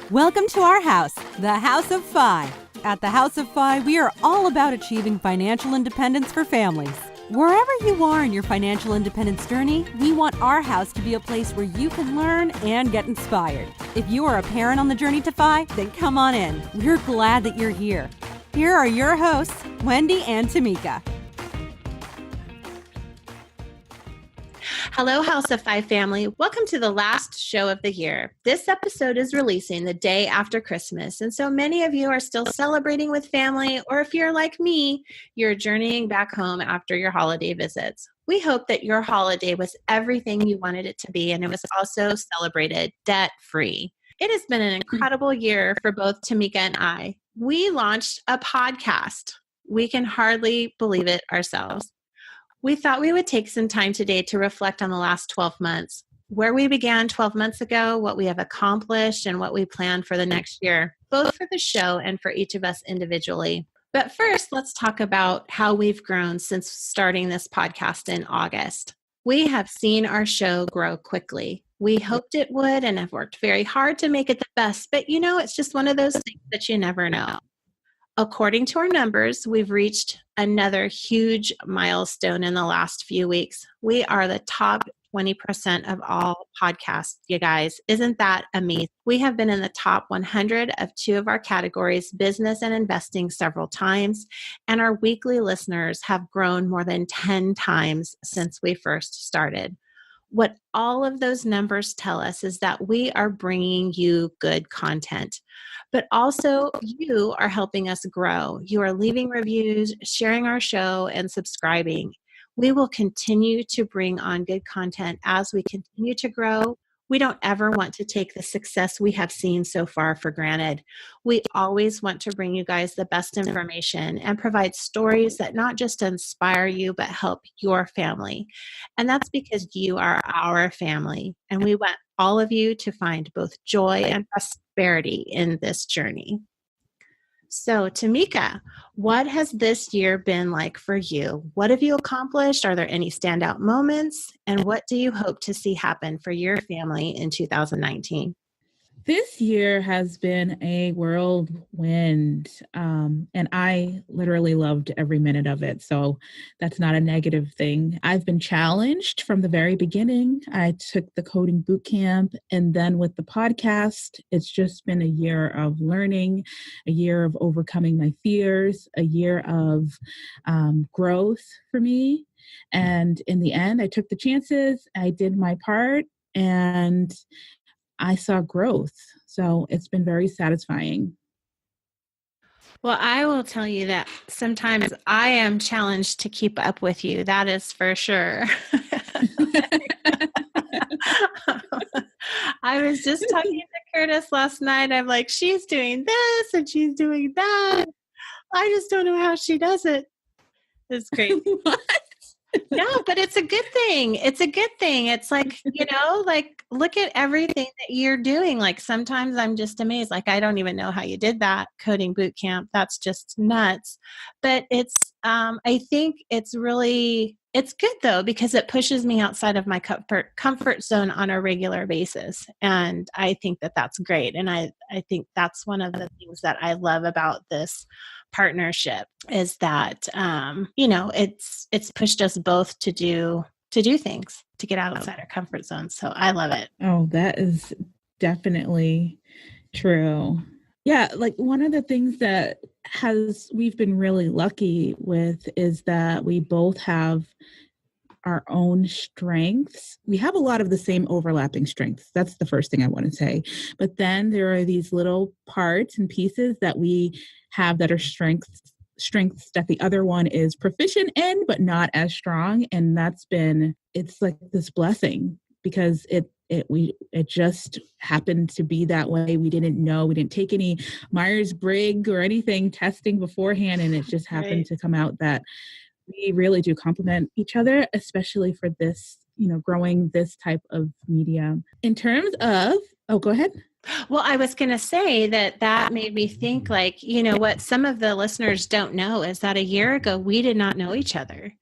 Welcome to our house, the House of Fi. At the House of Fi, we are all about achieving financial independence for families. Wherever you are in your financial independence journey, we want our house to be a place where you can learn and get inspired. If you are a parent on the journey to Fi, then come on in. We're glad that you're here. Here are your hosts, Wendy and Tamika. Hello, House of Five family. Welcome to the last show of the year. This episode is releasing the day after Christmas, and so many of you are still celebrating with family, or if you're like me, you're journeying back home after your holiday visits. We hope that your holiday was everything you wanted it to be, and it was also celebrated debt-free. It has been an incredible year for both Tamika and I. We launched a podcast. We can hardly believe it ourselves. We thought we would take some time today to reflect on the last 12 months, where we began 12 months ago, what we have accomplished, and what we plan for the next year, both for the show and for each of us individually. But first, let's talk about how we've grown since starting this podcast in August. We have seen our show grow quickly. We hoped it would and have worked very hard to make it the best, but it's just one of those things that you never know. According to our numbers, we've reached another huge milestone in the last few weeks. We are the top 20% of all podcasts, you guys. Isn't that amazing? We have been in the top 100 of two of our categories, business and investing, several times, and our weekly listeners have grown more than 10 times since we first started. What all of those numbers tell us is that we are bringing you good content, but also you are helping us grow. You are leaving reviews, sharing our show, and subscribing. We will continue to bring on good content as we continue to grow. We don't ever want to take the success we have seen so far for granted. We always want to bring you guys the best information and provide stories that not just inspire you, but help your family. And that's because you are our family. And we want all of you to find both joy and prosperity in this journey. So, Tamika, what has this year been like for you? What have you accomplished? Are there any standout moments? And what do you hope to see happen for your family in 2019? This year has been a whirlwind, and I literally loved every minute of it. So that's not a negative thing. I've been challenged from the very beginning. I took the coding boot camp, and then with the podcast, it's just been a year of learning, a year of overcoming my fears, a year of growth for me. And in the end, I took the chances, I did my part, and I saw growth. So it's been very satisfying. Well, I will tell you that sometimes I am challenged to keep up with you. That is for sure. I was just talking to Curtis last night. I'm like, she's doing this and she's doing that. I just don't know how she does it. It's great. No, but it's a good thing. It's a good thing. It's like, look at everything that you're doing. Like sometimes I'm just amazed. Like, I don't even know how you did that coding boot camp. That's just nuts. But it's, I think it's good though, because it pushes me outside of my comfort zone on a regular basis. And I think that that's great. And I think that's one of the things that I love about this partnership is that, it's pushed us both to do things, to get outside our comfort zone. So I love it. Oh, that is definitely true. Yeah. Like one of the things that we've been really lucky with is that we both have our own strengths. We have a lot of the same overlapping strengths. That's the first thing I want to say. But then there are these little parts and pieces that we have that are strengths that the other one is proficient in, but not as strong. And it's like this blessing because it just happened to be that way. We didn't know, we didn't take any Myers-Briggs or anything testing beforehand. And it just happened to come out that we really do complement each other, especially for this, growing this type of media. In terms of, go ahead. Well, I was going to say that made me think like, what some of the listeners don't know is that a year ago, we did not know each other.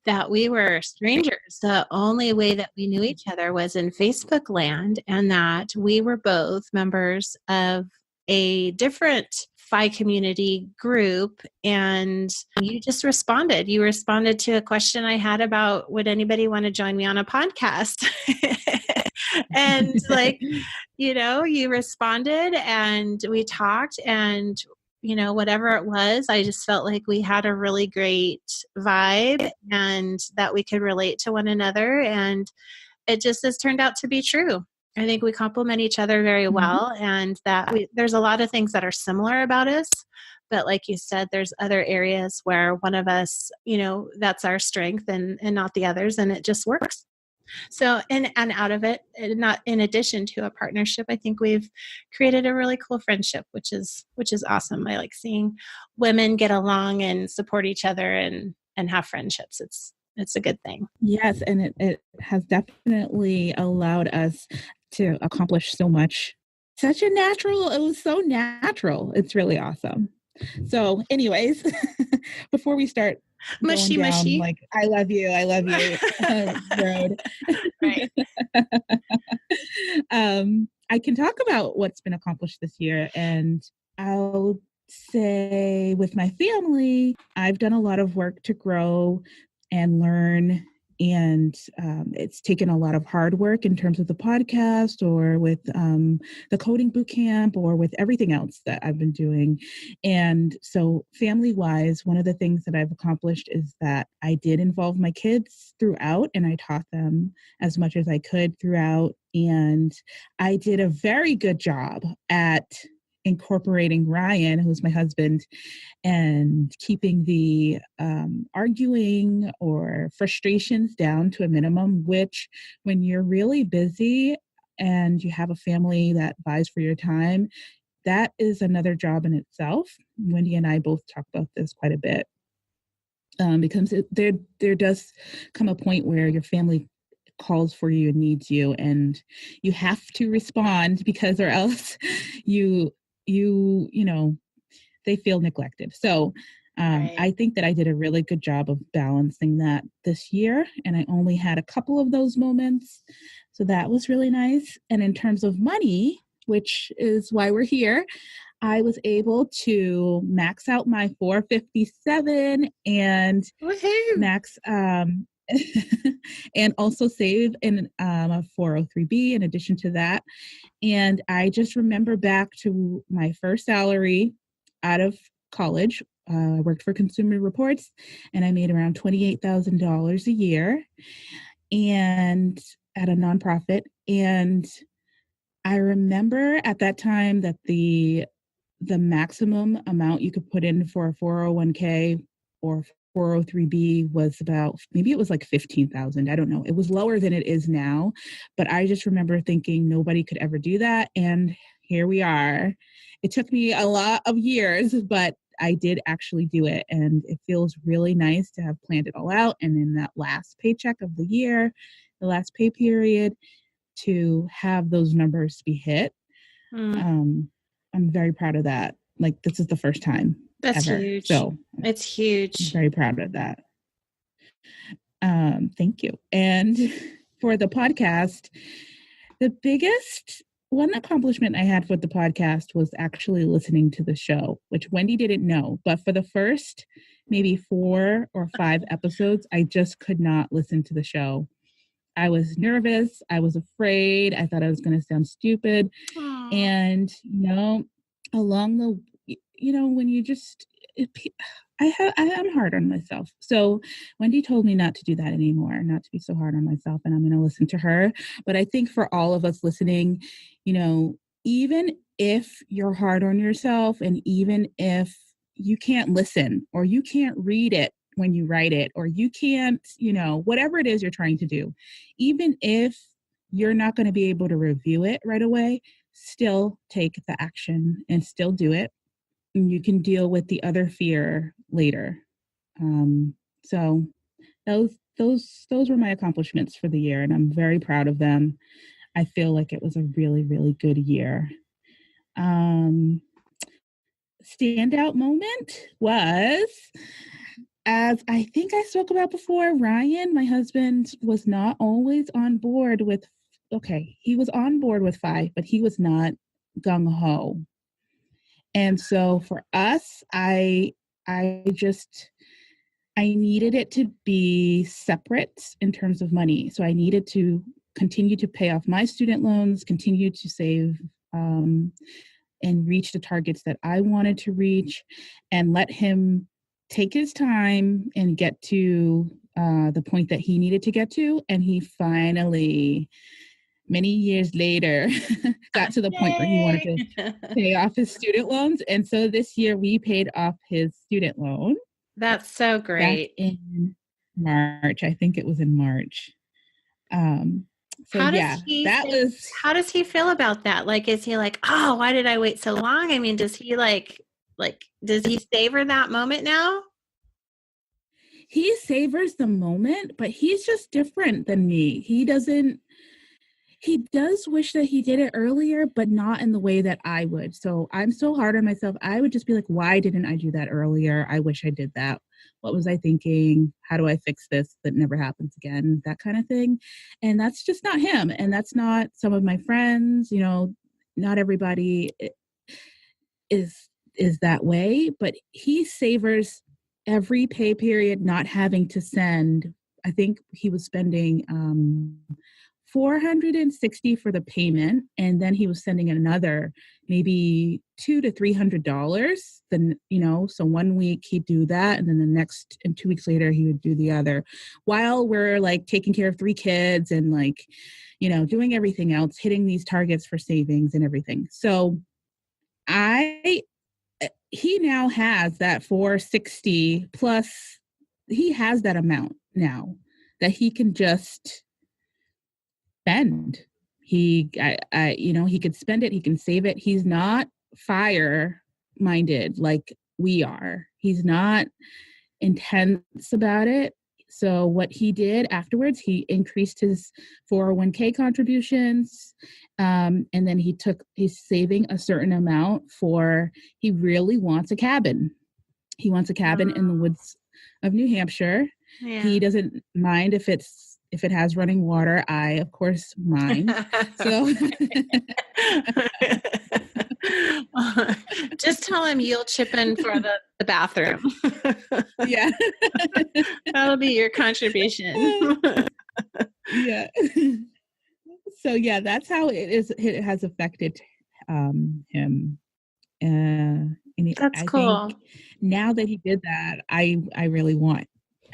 that we were strangers. The only way that we knew each other was in Facebook land, and that we were both members of a different Phi community group. And you just responded. You responded to a question I had about, would anybody want to join me on a podcast? And like, you responded and we talked, and whatever it was, I just felt like we had a really great vibe and that we could relate to one another. And it just has turned out to be true. I think we complement each other very well, and that there's a lot of things that are similar about us. But like you said, there's other areas where one of us, that's our strength and not the others, and it just works. So, and out of it, not in addition to a partnership, I think we've created a really cool friendship, which is awesome. I like seeing women get along and support each other and have friendships. It's a good thing. Yes, and it has definitely allowed us to accomplish so much. It was so natural. It's really awesome. So anyways, before we start mushy, going down, mushy. like, I love you road. Right. I can talk about what's been accomplished this year, and I'll say with my family, I've done a lot of work to grow and learn. And it's taken a lot of hard work in terms of the podcast, or with the coding bootcamp, or with everything else that I've been doing. And so family-wise, one of the things that I've accomplished is that I did involve my kids throughout, and I taught them as much as I could throughout. And I did a very good job at incorporating Ryan, who's my husband, and keeping the arguing or frustrations down to a minimum, which when you're really busy and you have a family that vies for your time, that is another job in itself. Wendy and I both talk about this quite a bit, because there does come a point where your family calls for you and needs you, and you have to respond, because or else they feel neglected. So Right. I think that I did a really good job of balancing that this year, and I only had a couple of those moments. So that was really nice. And in terms of money, which is why we're here, I was able to max out my 457 and Woohoo. max and also save in a 403b in addition to that. And I just remember back to my first salary out of college. I worked for Consumer Reports, and I made around $28,000 a year, and at a nonprofit. And I remember at that time that the maximum amount you could put in for a 401k or 403b was about, maybe it was like 15,000. I don't know. It was lower than it is now, but I just remember thinking nobody could ever do that. And here we are. It took me a lot of years, but I did actually do it. And it feels really nice to have planned it all out. And in that last paycheck of the year, the last pay period, to have those numbers be hit. I'm very proud of that. Like, this is the first time That's ever. huge. So it's huge. I'm very proud of that. Thank you. And for the podcast, the biggest one accomplishment I had with the podcast was actually listening to the show, which Wendy didn't know. But for the first maybe 4 or 5 episodes, I just could not listen to the show. I was nervous. I was afraid. I thought I was going to sound stupid. Aww. And, along the, when you just, I'm hard on myself. So Wendy told me not to do that anymore, not to be so hard on myself, and I'm going to listen to her. But I think for all of us listening, even if you're hard on yourself, and even if you can't listen or you can't read it when you write it, or you can't, whatever it is you're trying to do, even if you're not going to be able to review it right away, still take the action and still do it. And you can deal with the other fear later. So those were my accomplishments for the year, and I'm very proud of them. I feel like it was a really, really good year. Standout moment was as I think I spoke about before, Ryan, my husband, was not always on board with, okay, he was on board with 5, but he was not gung ho. And so for us, I just, I needed it to be separate in terms of money. So I needed to continue to pay off my student loans, continue to save, and reach the targets that I wanted to reach, and let him take his time and get to the point that he needed to get to. And he finally, many years later, got to the point where he wanted to Yay! pay off his student loans. And so this year we paid off his student loan That's so back great. in March. I think it was in March. So How does yeah, he that think, was, how does he feel about that? Like, is he like, oh, why did I wait so long? I mean, does he like, does he savor that moment now? he savors the moment, but he's just different than me. He does wish that he did it earlier, but not in the way that I would. So I'm so hard on myself. I would just be like, why didn't I do that earlier? I wish I did that. What was I thinking? How do I fix this that never happens again? That kind of thing. And that's just not him. And that's not some of my friends. You know, not everybody is that way, but he savors every pay period not having to send. I think he was spending 460 for the payment, and then he was sending another maybe $200 to $300. Then, you know, so 1 week he'd do that, and then the next, and 2 weeks later he would do the other, while we're like taking care of 3 kids and like, you know, doing everything else, hitting these targets for savings and everything. So he now has that 460 plus, he has that amount now that he can just spend. You know, he could spend it, he can save it. He's not fire minded like we are. He's not intense about it. So what he did afterwards, he increased his 401k contributions. And then he's saving a certain amount for, he really wants a cabin. He wants a cabin in the woods of New Hampshire. Yeah. He doesn't mind if it has running water. I, of course, mind. So just tell him you'll chip in for the bathroom. yeah. That'll be your contribution. Yeah. So yeah, that's how it has affected him. And That's I cool. think now that he did that, I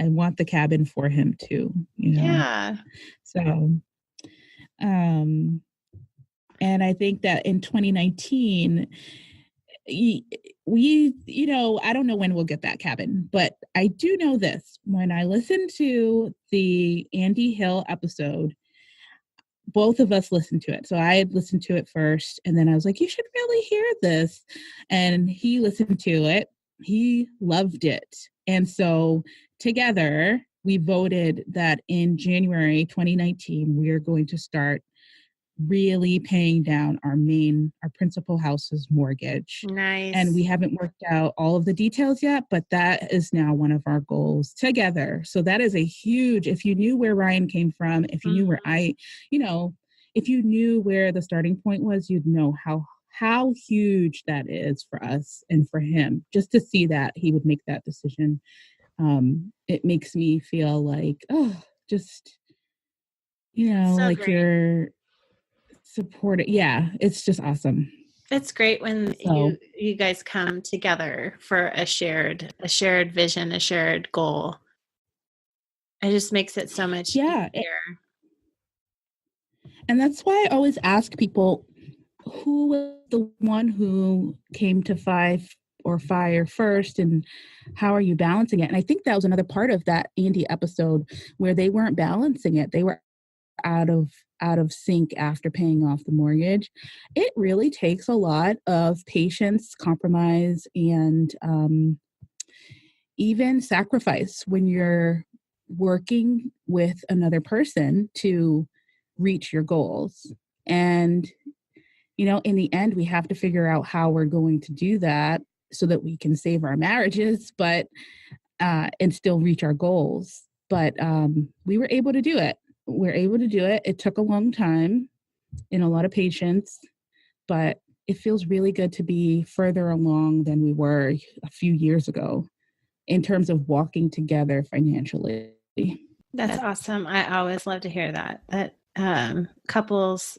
want the cabin for him too, you know. Yeah. So and I think that in 2019 we, you know, I don't know when we'll get that cabin, but I do know this. When I listened to the Andy Hill episode, both of us listened to it. So I had listened to it first, and then I was like, you should really hear this. And he listened to it. He loved it. And so together we voted that in January 2019, we are going to start really paying down our principal house's mortgage. Nice. And we haven't worked out all of the details yet, but that is now one of our goals together. So that is a huge, if you knew where Ryan came from, if you knew where if you knew where the starting point was, you'd know how huge that is for us and for him. Just to see that he would make that decision, it makes me feel like, just, you know, so like great. you're supported. Yeah, it's just awesome. It's great when you guys come together for a shared vision, a shared goal. It just makes it so much easier. And that's why I always ask people, who was the one who came to FIRE first, and how are you balancing it? And I think that was another part of that Andy episode where they weren't balancing it. They were out of sync after paying off the mortgage. It really takes a lot of patience, compromise, and even sacrifice when you're working with another person to reach your goals. And, you know, in the end, we have to figure out how we're going to do that so that we can save our marriages. But and still reach our goals. But we were able to do it. We're able to do it. It took a long time and a lot of patience, but it feels really good to be further along than we were a few years ago in terms of walking together financially. That's awesome. I always love to hear that, couples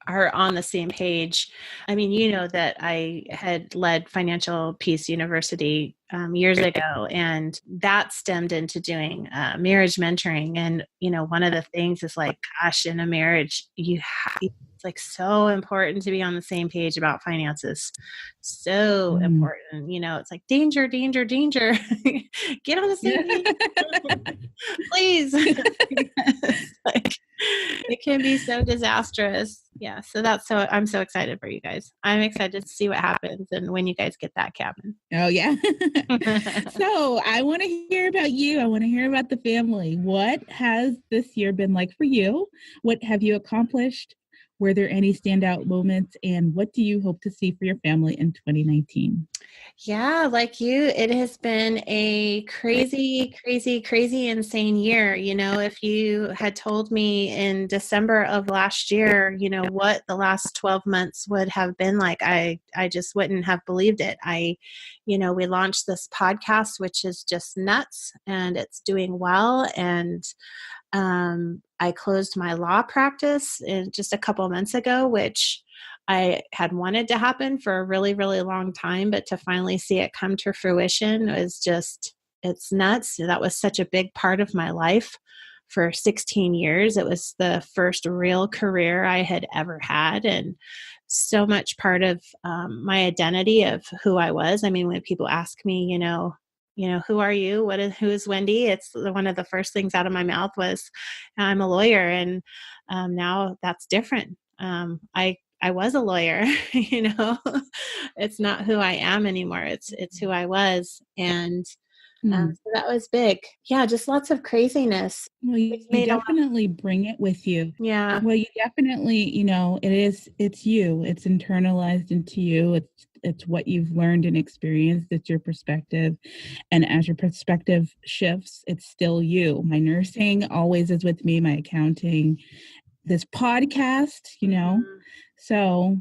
are on the same page. I mean, you know that I had led Financial Peace University years ago, and that stemmed into doing marriage mentoring. And, you know, one of the things is like, gosh, in a marriage, it's like so important to be on the same page about finances. So important. You know, it's like danger, danger, danger. Get on the same page. Please. Like, it can be so disastrous. Yeah. So I'm so excited for you guys. I'm excited to see what happens and when you guys get that cabin. Oh, yeah. So I want to hear about you. I want to hear about the family. What has this year been like for you? What have you accomplished? Were there any standout moments? And what do you hope to see for your family in 2019? Yeah, like you, it has been a crazy, crazy, crazy, insane year. You know, if you had told me in December of last year, you know, what the last 12 months would have been like, I just wouldn't have believed it. We launched this podcast, which is just nuts, and it's doing well. And I closed my law practice just a couple of months ago, which I had wanted to happen for a really, really long time, but to finally see it come to fruition it's nuts. That was such a big part of my life for 16 years. It was the first real career I had ever had, and so much part of my identity of who I was. I mean, when people ask me, who are you? Who is Wendy? It's one of the first things out of my mouth was, I'm a lawyer. And now that's different. I was a lawyer, it's not who I am anymore. It's who I was. And so that was big. Yeah. Just lots of craziness. Well, you definitely bring it with you. Yeah. Well, you definitely, it's you. It's internalized into you. It's what you've learned and experienced. It's your perspective. And as your perspective shifts, it's still you. My nursing always is with me, my accounting, this podcast, So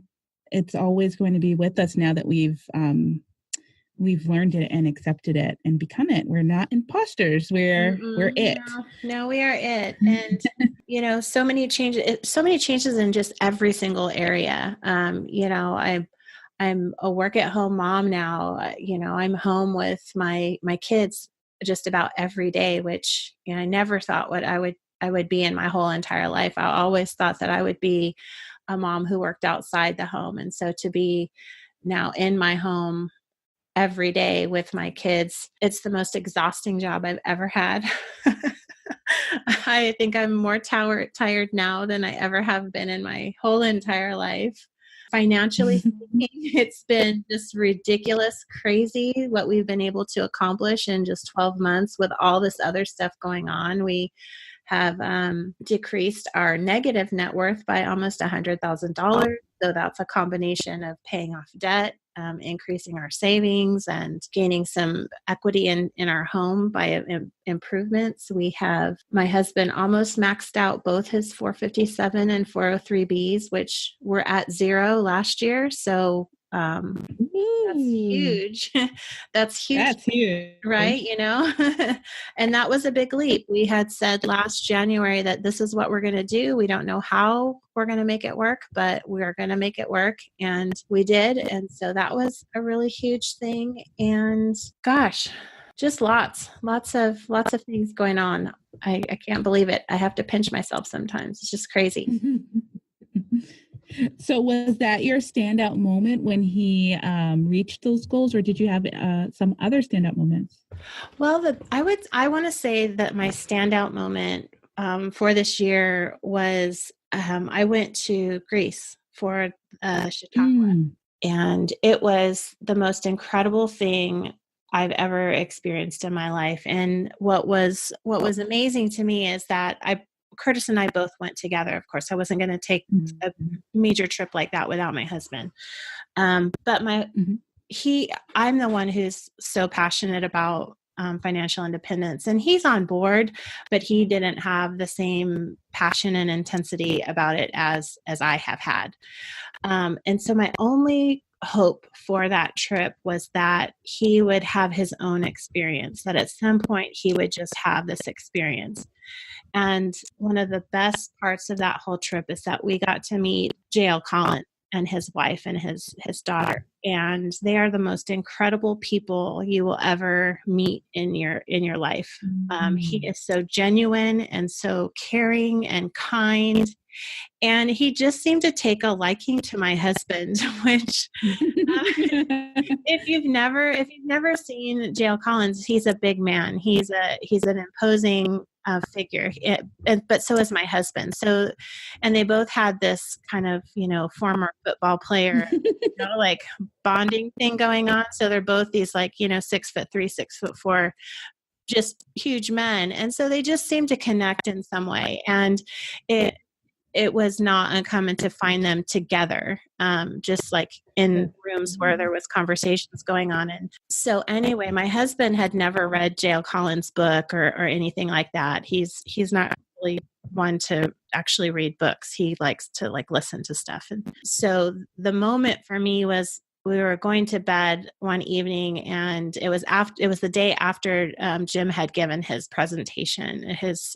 it's always going to be with us now that we've learned it and accepted it and become it. We're not imposters. We're it. No, we are it. And so many changes in just every single area. I'm a work at home mom now. I'm home with my kids just about every day, which I never thought what I would be in my whole entire life. I always thought that I would be a mom who worked outside the home. And so to be now in my home every day with my kids, it's the most exhausting job I've ever had. I think I'm more tired now than I ever have been in my whole entire life. Financially speaking, it's been just ridiculous, crazy what we've been able to accomplish in just 12 months with all this other stuff going on. We have decreased our negative net worth by almost $100,000. So that's a combination of paying off debt, increasing our savings, and gaining some equity in our home by improvements. We have my husband almost maxed out both his 457 and 403Bs, which were at zero last year. So that's huge. That's huge. Right. And that was a big leap. We had said last January that this is what we're going to do. We don't know how we're going to make it work, but we're going to make it work. And we did. And so that was a really huge thing. And gosh, just lots of things going on. I can't believe it. I have to pinch myself sometimes. It's just crazy. So was that your standout moment when he reached those goals, or did you have some other standout moments? Well, I want to say that my standout moment for this year was I went to Greece for Chautauqua, and it was the most incredible thing I've ever experienced in my life. And what was amazing to me is that Curtis and I both went together. Of course, I wasn't going to take a major trip like that without my husband. But I'm the one who's so passionate about financial independence. And he's on board, but he didn't have the same passion and intensity about it as I have had. And so my only hope for that trip was that he would have his own experience, that at some point he would just have this experience. And one of the best parts of that whole trip is that we got to meet J.L. Collins and his wife and his daughter. And they are the most incredible people you will ever meet in your life. He is so genuine and so caring and kind. And he just seemed to take a liking to my husband, which if you've never seen J.L. Collins, he's a big man. He's an imposing figure, but so is my husband. So, and they both had this kind of, former football player, like bonding thing going on. So they're both these 6'3", 6'4", just huge men. And so they just seemed to connect in some way. And it was not uncommon to find them together, just like in rooms where there was conversations going on. And so anyway, my husband had never read J.L. Collins' book or anything like that. He's not really one to actually read books. He likes to listen to stuff. And so the moment for me was, we were going to bed one evening, and it was the day after Jim had given his presentation, his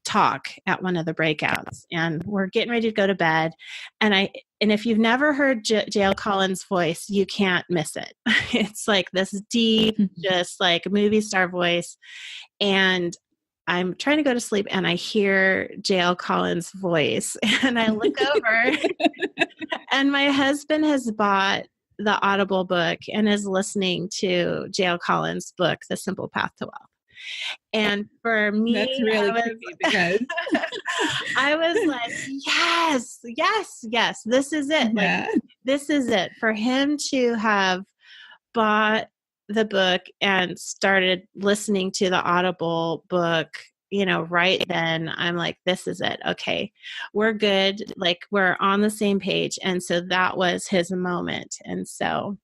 talk at one of the breakouts, and we're getting ready to go to bed. And if you've never heard J.L. Collins' voice, you can't miss it. It's like this deep, just like movie star voice. And I'm trying to go to sleep, and I hear J.L. Collins' voice, and I look over, and my husband has bought the Audible book and is listening to J.L. Collins' book, The Simple Path to Wealth. And for me, that's really creepy because I was like, yes, this is it. Yeah. This is it for him to have bought the book and started listening to the Audible book, right then. I'm like, this is it. Okay, we're good. We're on the same page. And so that was his moment. And so,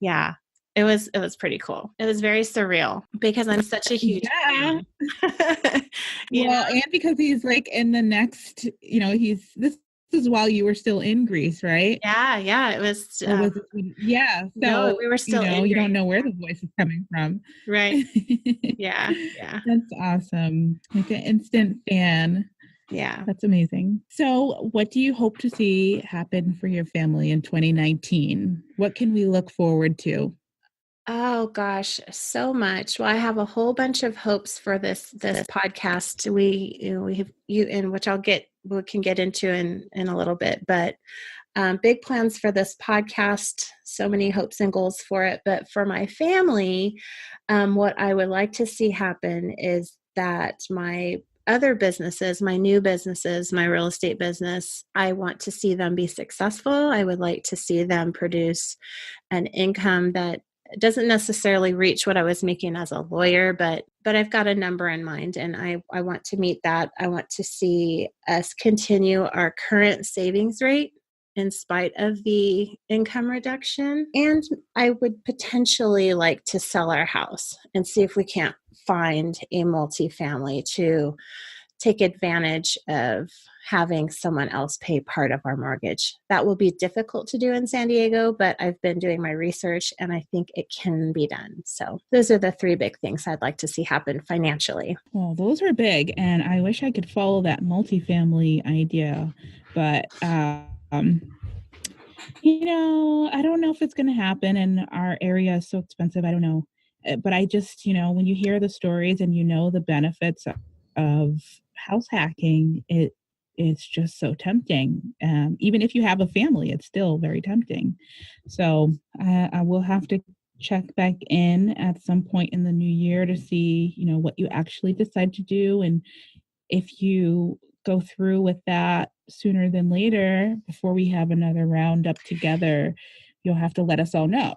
yeah. It was pretty cool. It was very surreal because I'm such a huge fan. And because he's in the next, this is while you were still in Greece, right? Yeah. It was. So no, we were still in Greece. You don't know where the voice is coming from. Right. Yeah. That's awesome. Like an instant fan. Yeah. That's amazing. So what do you hope to see happen for your family in 2019? What can we look forward to? Oh gosh, so much. Well, I have a whole bunch of hopes for this podcast. We have you in which we can get into in a little bit, but big plans for this podcast. So many hopes and goals for it. But for my family, what I would like to see happen is that my other businesses, my new businesses, my real estate business, I want to see them be successful. I would like to see them produce an income that doesn't necessarily reach what I was making as a lawyer, but I've got a number in mind, and I want to meet that. I want to see us continue our current savings rate in spite of the income reduction. And I would potentially like to sell our house and see if we can't find a multifamily to take advantage of having someone else pay part of our mortgage. That will be difficult to do in San Diego, but I've been doing my research and I think it can be done. So those are the three big things I'd like to see happen financially. Well, those are big, and I wish I could follow that multifamily idea, but I don't know if it's going to happen, and our area is so expensive. I don't know. But I just, when you hear the stories and the benefits of house hacking, it's just so tempting. Even if you have a family, it's still very tempting. So I will have to check back in at some point in the new year to see, what you actually decide to do. And if you go through with that sooner than later, before we have another roundup together, you'll have to let us all know.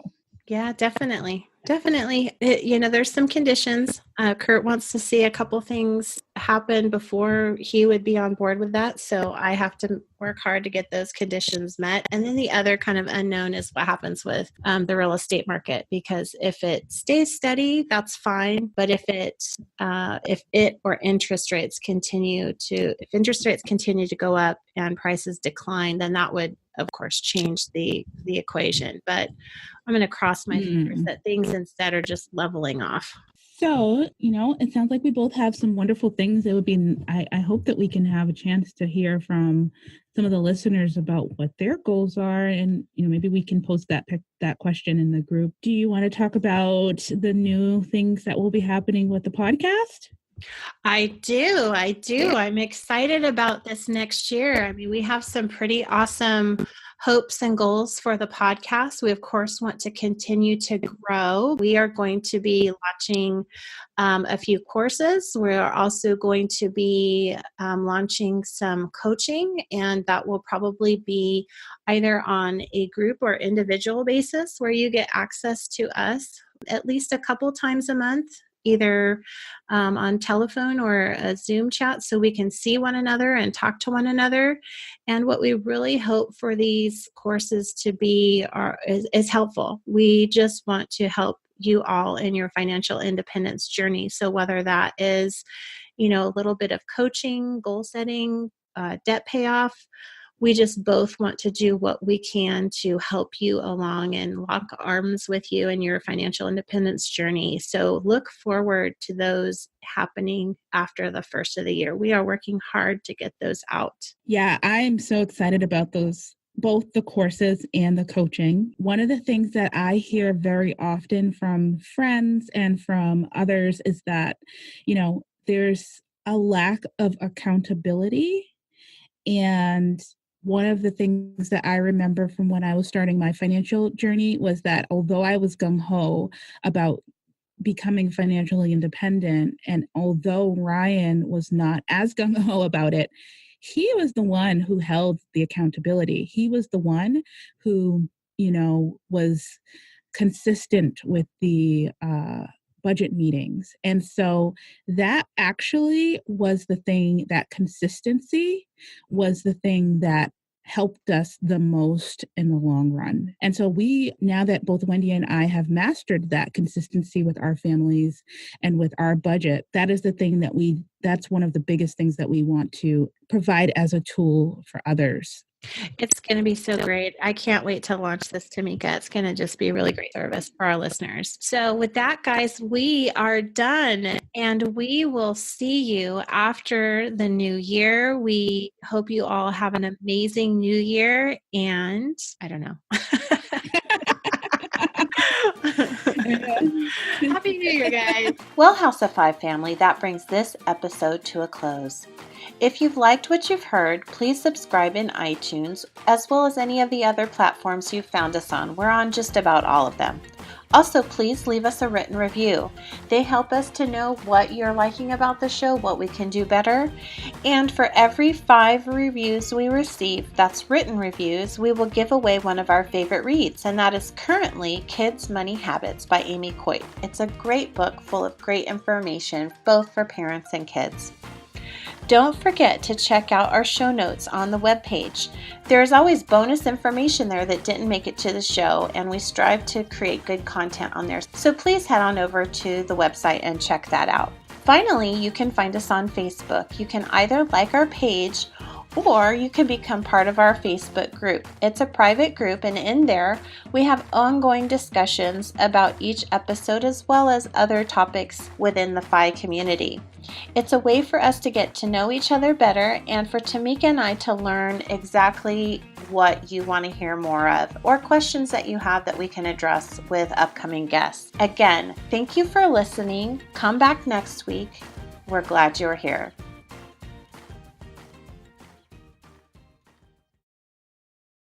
Yeah, definitely. Definitely. There's some conditions Kurt wants to see a couple things happen before he would be on board with that. So I have to work hard to get those conditions met. And then the other kind of unknown is what happens with the real estate market, because if it stays steady, that's fine. But if or interest rates continue to go up and prices decline, then that would, of course, change the equation. But I'm going to cross my fingers that things instead are just leveling off. So, it sounds like we both have some wonderful things. It would be, I hope that we can have a chance to hear from some of the listeners about what their goals are. And, maybe we can post that question in the group. Do you want to talk about the new things that will be happening with the podcast? I do. I'm excited about this next year. I mean, we have some pretty awesome hopes and goals for the podcast. We, of course, want to continue to grow. We are going to be launching a few courses. We're also going to be launching some coaching, and that will probably be either on a group or individual basis where you get access to us at least a couple times a month, either on telephone or a Zoom chat, so we can see one another and talk to one another. And what we really hope for these courses to be is helpful. We just want to help you all in your financial independence journey. So whether that is, a little bit of coaching, goal setting, debt payoff, we just both want to do what we can to help you along and lock arms with you in your financial independence journey. So look forward to those happening after the first of the year. We are working hard to get those out. Yeah, I'm so excited about those, both the courses and the coaching. One of the things that I hear very often from friends and from others is that, there's a lack of accountability. And one of the things that I remember from when I was starting my financial journey was that although I was gung-ho about becoming financially independent, and although Ryan was not as gung-ho about it, he was the one who held the accountability. He was the one who, was consistent with the budget meetings. And so that actually was the thing, that consistency was the thing that helped us the most in the long run. And so now that both Wendy and I have mastered that consistency with our families and with our budget, that is the thing that's one of the biggest things that we want to provide as a tool for others. It's going to be so great. I can't wait to launch this, Tamika. It's going to just be a really great service for our listeners. So with that, guys, we are done, and we will see you after the new year. We hope you all have an amazing new year, and I don't know. Happy New Year, guys. Well, House of Five family, that brings this episode to a close. If you've liked what you've heard, please subscribe in iTunes, as well as any of the other platforms you've found us on. We're on just about all of them. Also, please leave us a written review. They help us to know what you're liking about the show, what we can do better. And for every 5 reviews we receive, that's written reviews, we will give away one of our favorite reads, and that is currently Kids' Money Habits by Amy Coit. It's a great book full of great information, both for parents and kids. Don't forget to check out our show notes on the webpage. There is always bonus information there that didn't make it to the show, and we strive to create good content on there. So please head on over to the website and check that out. Finally, you can find us on Facebook. You can either like our page, or you can become part of our Facebook group. It's a private group, and in there we have ongoing discussions about each episode as well as other topics within the FI community. It's a way for us to get to know each other better, and for Tamika and I to learn exactly what you want to hear more of, or questions that you have that we can address with upcoming guests. Again, thank you for listening. Come back next week. We're glad you're here.